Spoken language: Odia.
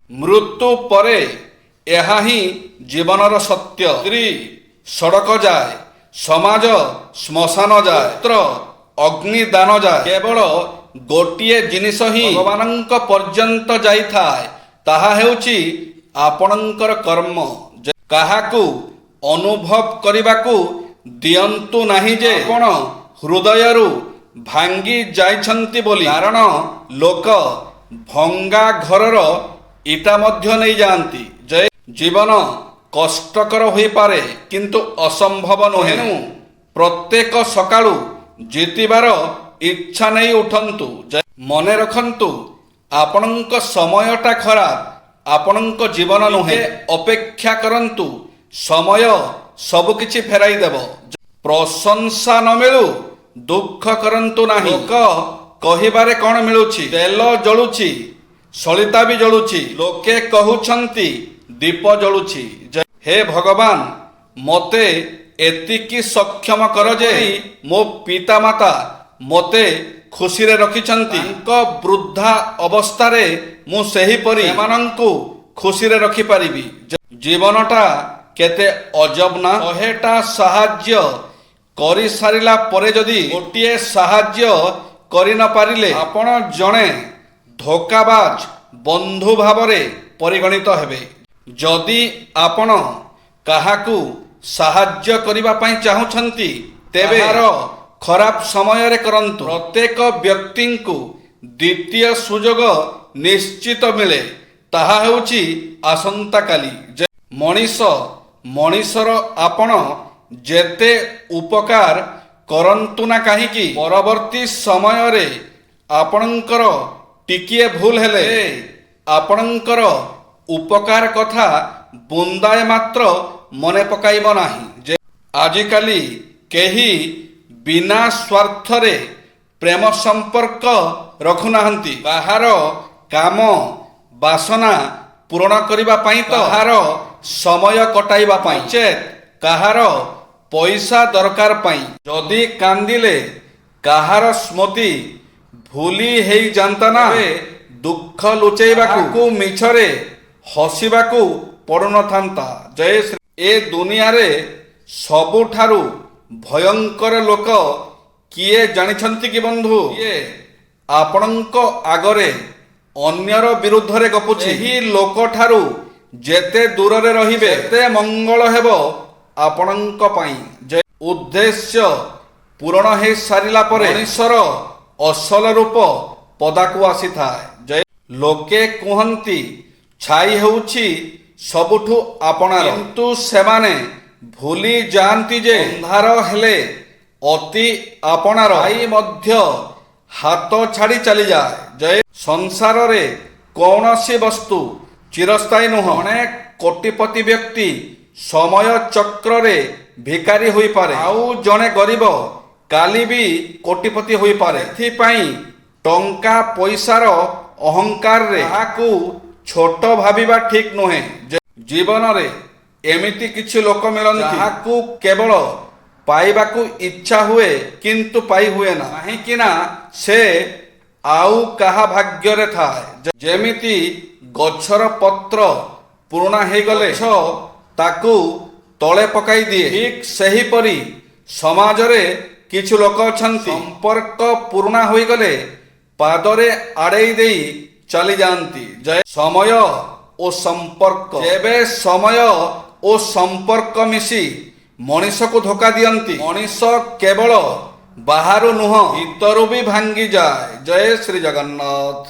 ମୃତ୍ୟୁ ପରେ ଏହା ହିଁ ଜୀବନର ସତ୍ୟ। ସ୍ତ୍ରୀ ସଡ଼କ ଯାଏ, ସମାଜ ଶ୍ମଶାନ ଯାଏ, ପୁତ୍ର ଅଗ୍ନିଦାନ ଯାଏ, କେବଳ ଗୋଟିଏ ଜିନିଷ ହିଁ ଭଗବାନଙ୍କ ପର୍ଯ୍ୟନ୍ତ ଯାଇଥାଏ, ତାହା ହେଉଛି ଆପଣଙ୍କର କର୍ମ। କାହାକୁ ଅନୁଭବ କରିବାକୁ ଦିଅନ୍ତୁ ନାହିଁ ଯେ ଆପଣ ହୃଦୟରୁ ଭାଙ୍ଗି ଯାଇଛନ୍ତି ବୋଲି, କାରଣ ଲୋକ ଭଙ୍ଗା ଘରର ଇଟା ମଧ୍ୟ ନେଇଯାଆନ୍ତି। ଜୀବନ କଷ୍ଟକର ହୋଇପାରେ କିନ୍ତୁ ଅସମ୍ଭବ ନୁହେଁ। ତେଣୁ ପ୍ରତ୍ୟେକ ସକାଳୁ ଜିତିବାର ଇଚ୍ଛା ନେଇ ଉଠନ୍ତୁ। ମନେ ରଖନ୍ତୁ, ଆପଣଙ୍କ ସମୟଟା ଖରାପ, ଆପଣଙ୍କ ଜୀବନ ନୁହେଁ। ଅପେକ୍ଷା କରନ୍ତୁ, ସମୟ ସବୁକିଛି ଫେରାଇ ଦେବ। ପ୍ରଶଂସା ନ ମିଳୁ ଦୁଃଖ କରନ୍ତୁ ନାହିଁ। ଲୋକ କହିବାରେ କ'ଣ ମିଳୁଛି? ତେଲ ଜଳୁଛି, ସଳିତା ବି ଜଳୁଛି। ଲୋକେ କହୁଛନ୍ତି ଦୀପ ଜଳୁଛି। ହେ ଭଗବାନ, ମୋତେ ଏତିକି ସକ୍ଷମ କର ଯେ ମୋ ପିତାମାତା ମୋତେ ଖୁସିରେ ରଖିଛନ୍ତି। ତାଙ୍କ ବୃଦ୍ଧା ଅବସ୍ଥାରେ ମୁଁ ସେହିପରି ସେମାନଙ୍କୁ ଖୁସିରେ ରଖିପାରିବି। ଜୀବନଟା କେତେ ଅଜବ ନା! 100ଟା ସାହାଯ୍ୟ କରିସାରିଲା ପରେ ଯଦି ଗୋଟିଏ ସାହାଯ୍ୟ କରିନପାରିଲେ, ଆପଣ ଜଣେ ଧୋକାବାଜ ବନ୍ଧୁ ଭାବରେ ପରିଗଣିତ ହେବେ। ଯଦି ଆପଣ କାହାକୁ ସାହାଯ୍ୟ କରିବା ପାଇଁ ଚାହୁଁଛନ୍ତି, ତେବେ ତାହାର ଖରାପ ସମୟରେ କରନ୍ତୁ। ପ୍ରତ୍ୟେକ ବ୍ୟକ୍ତିଙ୍କୁ ଦ୍ୱିତୀୟ ସୁଯୋଗ ନିଶ୍ଚିତ ମିଳେ, ତାହା ହେଉଛି ଆସନ୍ତାକାଲି। ମଣିଷର ଆପଣ ଯେତେ ଉପକାର କରନ୍ତୁ ନା କାହିଁକି, ପରବର୍ତ୍ତୀ ସମୟରେ ଆପଣଙ୍କର ଟିକିଏ ଭୁଲ ହେଲେ ଆପଣଙ୍କର ଉପକାର କଥା ବୁନ୍ଦାଏ ମାତ୍ର ମନେ ପକାଇବ ନାହିଁ। ଆଜିକାଲି କେହି ବିନା ସ୍ୱାର୍ଥରେ ପ୍ରେମ ସମ୍ପର୍କ ରଖୁନାହାନ୍ତି। କାହାର କାମ ବାସନା ପୂରଣ କରିବା ପାଇଁ ତ କାହାର ସମୟ କଟାଇବା ପାଇଁ, କାହାର ପଇସା ଦରକାର ପାଇଁ। ଯଦି କାନ୍ଦିଲେ କାହାର ସ୍ମୃତି ଭୁଲି ହେଇଯାନ୍ତା ନା, ଦୁଃଖ ଲୁଚେଇବାକୁ ମିଛରେ ହସିବାକୁ ପଡୁନଥାନ୍ତା। ଏ ଦୁନିଆରେ ସବୁଠାରୁ ଭୟଙ୍କର ଲୋକ କିଏ ଜାଣିଛନ୍ତି କି ବନ୍ଧୁ? କିଏ ଆପଣଙ୍କ ଆଗରେ ଅନ୍ୟର ବିରୁଦ୍ଧରେ ଗପୁଛି। ଏହି ଲୋକଠାରୁ ଯେତେ ଦୂରରେ ରହିବେ, ସେତେ ମଙ୍ଗଳ ହେବ ଆପଣଙ୍କ ପାଇଁ। ଉଦ୍ଦେଶ୍ୟ ପୂରଣ ହେଇ ସାରିଲା ପରେ ମଣିଷର ଅସଲ ରୂପ ପଦାକୁ ଆସିଥାଏ। ଲୋକେ କୁହନ୍ତି ଛାଇ ହେଉଛି ସବୁଠୁ ଆପଣାର, କିନ୍ତୁ ସେମାନେ ଭୁଲି ଯାଆନ୍ତି ଯେ ଅନ୍ଧାର ହେଲେ ଅତି ଆପଣାର ଛାଇ ମଧ୍ୟ ହାତ ଛାଡ଼ି ଚାଲିଯାଏ। ସଂସାରରେ କୌଣସି ବସ୍ତୁ ଚିରସ୍ଥାୟୀ ନୁହଁ। ଜଣେ କୋଟିପତି ବ୍ୟକ୍ତି ସମୟ ଚକ୍ରରେ ଭିକାରୀ ହୋଇପାରେ, ଆଉ ଜଣେ ଗରିବ କାଲି ବି କୋଟିପତି ହୋଇପାରେ। ଏଥିପାଇଁ ଟଙ୍କା ପଇସାର ଅହଙ୍କାରରେ ତାହାକୁ ଛୋଟ ଭାବିବା ଠିକ୍ ନୁହେଁ। ଜୀବନରେ ଏମିତି କିଛି ଲୋକ ମିଳନ୍ତି ଯାହାକୁ କେବଳ ପାଇବାକୁ ଇଚ୍ଛା ହୁଏ କିନ୍ତୁ ପାଇ ହୁଏ ନା, କାହିଁକି ନା ସେ ଆଉ କାହା ଭାଗ୍ୟରେ ଥାଏ। ଯେମିତି ଗଛର ପତ୍ର ପୁରୁଣା ହେଇଗଲେ ଗଛ ତାକୁ ତଳେ ପକାଇ ଦିଏ, ଠିକ୍ ସେହିପରି ସମାଜରେ କିଛି ଲୋକ ଅଛନ୍ତି, ସମ୍ପର୍କ ପୁରୁଣା ହୋଇଗଲେ ପାଦରେ ଆଡ଼େଇ ଦେଇ ଚାଲିଯାଆନ୍ତି। ସମୟ ଓ ସମ୍ପର୍କ, ଯେବେ ସମୟ ଓ ସମ୍ପର୍କ ମିଶି ମଣିଷକୁ ଧୋକା ଦିଅନ୍ତି, ମଣିଷ କେବଳ ବାହାରୁ ନୁହଁ ଭିତରୁ ବି ଭାଙ୍ଗିଯାଏ। ଜୟ ଶ୍ରୀ ଜଗନ୍ନାଥ।